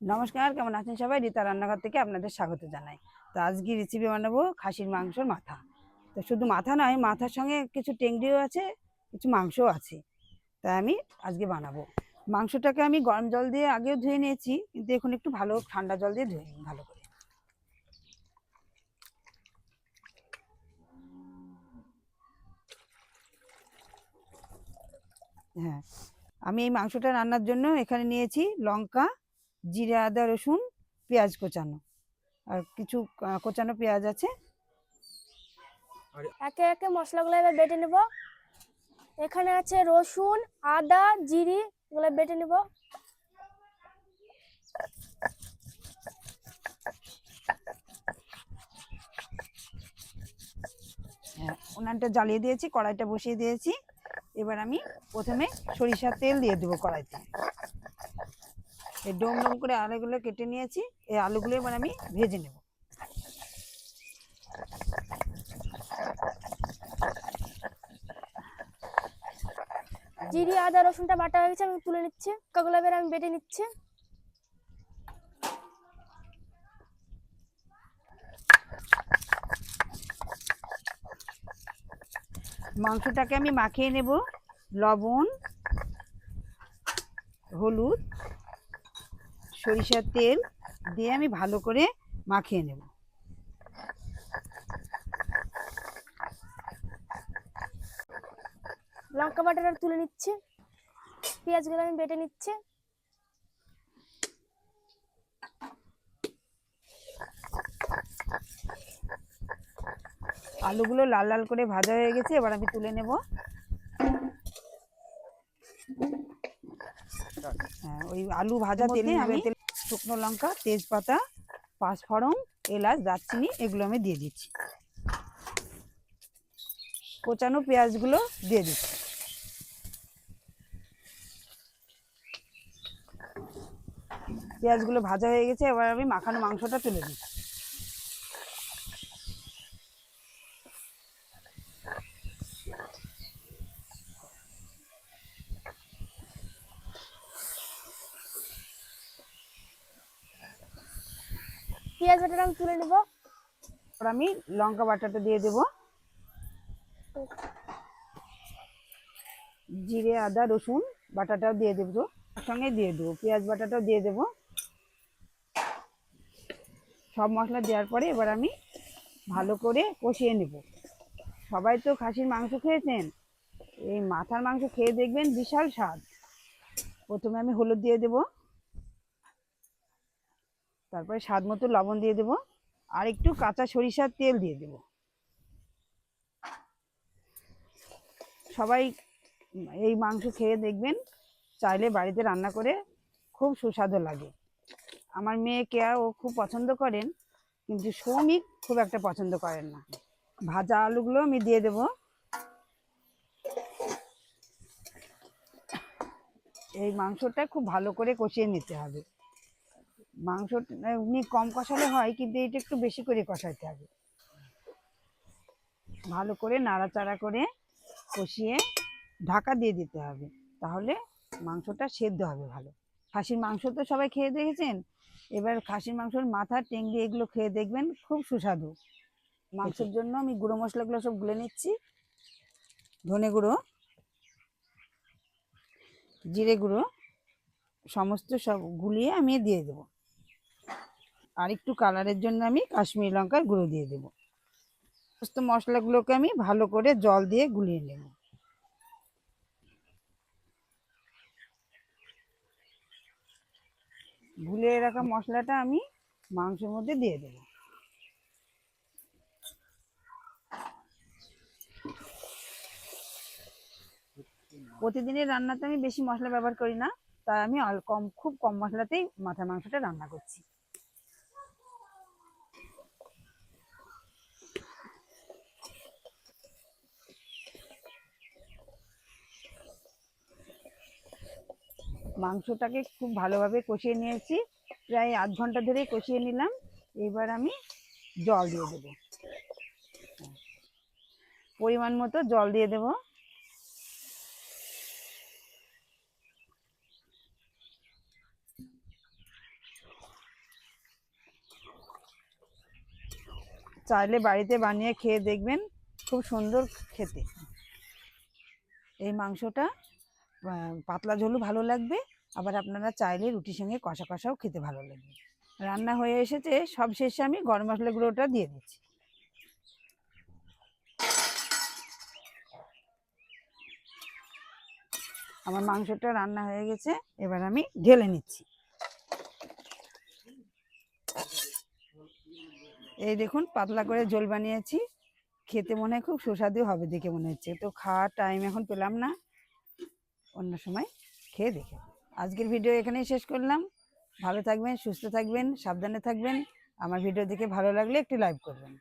নমস্কার, কেমন আছেন সবাই? রীতা রান্নাঘর থেকে আপনাদের স্বাগত জানাই। তো আজকে রেসিপি বানাবো খাসির মাংসর মাথা। তো শুধু মাথা নয়, মাথার সঙ্গে কিছু টেংরিও আছে, কিছু মাংসও আছে। তাই আমি আজকে বানাবো। মাংসটাকে আমি গরম জল দিয়ে আগেও ধুয়ে নিয়েছি, কিন্তু এখন একটু ভালো ঠান্ডা জল দিয়ে ধুয়ে নিই ভালো করে। হ্যাঁ, আমি এই মাংসটা রান্নার জন্য এখানে নিয়েছি লঙ্কা, জিরে, আদা, রসুন, পেঁয়াজ কোচানো, আর কিছু কোচানো পেঁয়াজ আছে। একে একে মশলাগুলো এবার বেটে নেব। এখানে আছে রসুন, আদা, জিরি, এগুলো বেটে নেব। হ্যাঁ, উনানটা জ্বালিয়ে দিয়েছি, কড়াইটা বসিয়ে দিয়েছি। এবার আমি প্রথমে সরিষার তেল দিয়ে দেবো কড়াইতে। এই ডোম ডোম করে আলুগুলো কেটে নিয়েছি, এই আলুগুলো এবার আমি ভেজে নেব। জিরি, আদা, রসুনটা বাটা হয়ে গেছে, আমি তুলে নিচ্ছি। কাগুলো এবার আমি বেটে নিচ্ছি। মাংসটাকে আমি মাখিয়ে নেব লবণ, হলুদ, সরিষার তেল দিয়ে আমি ভালো করে মাখিয়ে নেব। লঙ্কা বাটাটা তুলে নিচ্ছি। পেঁয়াজগুলো আমি বেটে নিচ্ছি। আলুগুলো লাল লাল করে ভাজা হয়ে গেছে, এবার আমি তুলে নেব। হ্যাঁ, ওই আলু ভাজা তেলে আমি শুকনো লঙ্কা, তেজপাতা, পাঁচফোড়ন, এলাচ, দারচিনি এগুলো আমি দিয়ে দিচ্ছি। কোচানো পেঁয়াজগুলো দিয়ে দিচ্ছি। পেঁয়াজগুলো ভাজা হয়ে গেছে, এবার আমি মাখানো মাংসটা তুলে দিচ্ছি। পেঁয়াজ বাটাটা আমি তুলে নেব। এবার আমি লঙ্কা বাটাটা দিয়ে দেব, জিরে, আদা, রসুন বাটাটাও দিয়ে দেবো, তার সঙ্গে দিয়ে দেবো পেঁয়াজ বাটাটাও দিয়ে দেবো। সব মশলা দেওয়ার পরে এবার আমি ভালো করে কষিয়ে নেব। সবাই তো খাসির মাংস খেয়েছেন, এই মাথার মাংস খেয়ে দেখবেন বিশাল স্বাদ। প্রথমে আমি হলুদ দিয়ে দেব, তারপরে স্বাদ মতো লবণ দিয়ে দেব, আর একটু কাঁচা সরিষার তেল দিয়ে দেব। সবাই এই মাংস খেয়ে দেখবেন, চাইলে বাড়িতে রান্না করে খুব সুস্বাদু লাগে। আমার মেয়ে কেয়া ও খুব পছন্দ করেন, কিন্তু সৌমিক খুব একটা পছন্দ করেন না। ভাজা আলুগুলো আমি দিয়ে দেব। এই মাংসটা খুব ভালো করে কষিয়ে নিতে হবে। মাংসটা এমনি কম কষালে হয়, কিন্তু এটা একটু বেশি করে কষাতে হবে। ভালো করে নাড়াচাড়া করে কষিয়ে ঢাকা দিয়ে দিতে হবে, তাহলে মাংসটা সেদ্ধ হবে ভালো। খাসির মাংস তো সবাই খেয়ে দেখেছেন, এবার খাসির মাংসের মাথা, টেংরি এগুলো খেয়ে দেখবেন, খুব সুস্বাদু। মাংসের জন্য আমি গুঁড়ো মশলাগুলো সব গুলে নিচ্ছি। ধনে গুঁড়ো, জিরে গুঁড়ো সমস্ত সব গুলিয়ে আমি দিয়ে দেবো। আর একটু কালারের জন্য আমি কাশ্মীরি লঙ্কার গুঁড়ো দিয়ে দেবো। সমস্ত মশলাগুলোকে আমি ভালো করে জল দিয়ে গুলিয়ে নেব। গুলিয়ে রাখা মশলাটা আমি মাংসের মধ্যে দিয়ে দেবো। প্রতিদিনের রান্নাতে আমি বেশি মশলা ব্যবহার করি না, তাই আমি খুব কম মশলাতেই মাথার মাংসটা রান্না করছি। মাংসটাকে খুব ভালোভাবে কষিয়ে নিয়েছি, প্রায় আধ ঘন্টা ধরে কষিয়ে নিলাম। এবার আমি জল দিয়ে দেবো, পরিমাণ মতো জল দিয়ে দেবো। চাইলে বাড়িতে বানিয়ে খেয়ে দেখবেন, খুব সুন্দর খেতে। এই মাংসটা পাতলা ঝোলও ভালো লাগবে, আবার আপনারা চাইলে রুটির সঙ্গে কষা কষাও খেতে ভালো লাগবে। রান্না হয়ে এসেছে, সব শেষে আমি গরম মশলা গুঁড়োটা দিয়ে দিচ্ছি। আমার মাংসটা রান্না হয়ে গেছে, এবার আমি ঢেলে নিচ্ছি। এই দেখুন পাতলা করে ঝোল বানিয়েছি, খেতে মনে হয় খুব সুস্বাদু হবে দেখে মনে হচ্ছে। তো খাওয়ার টাইম এখন পেলাম না, অন্য সময় খেয়ে দেখে। আজকের ভিডিও এখানেই শেষ করলাম। ভালো থাকবেন, সুস্থ থাকবেন, সাবধানে থাকবেন। আমার ভিডিও দেখে ভালো লাগলে একটি লাইক করবেন।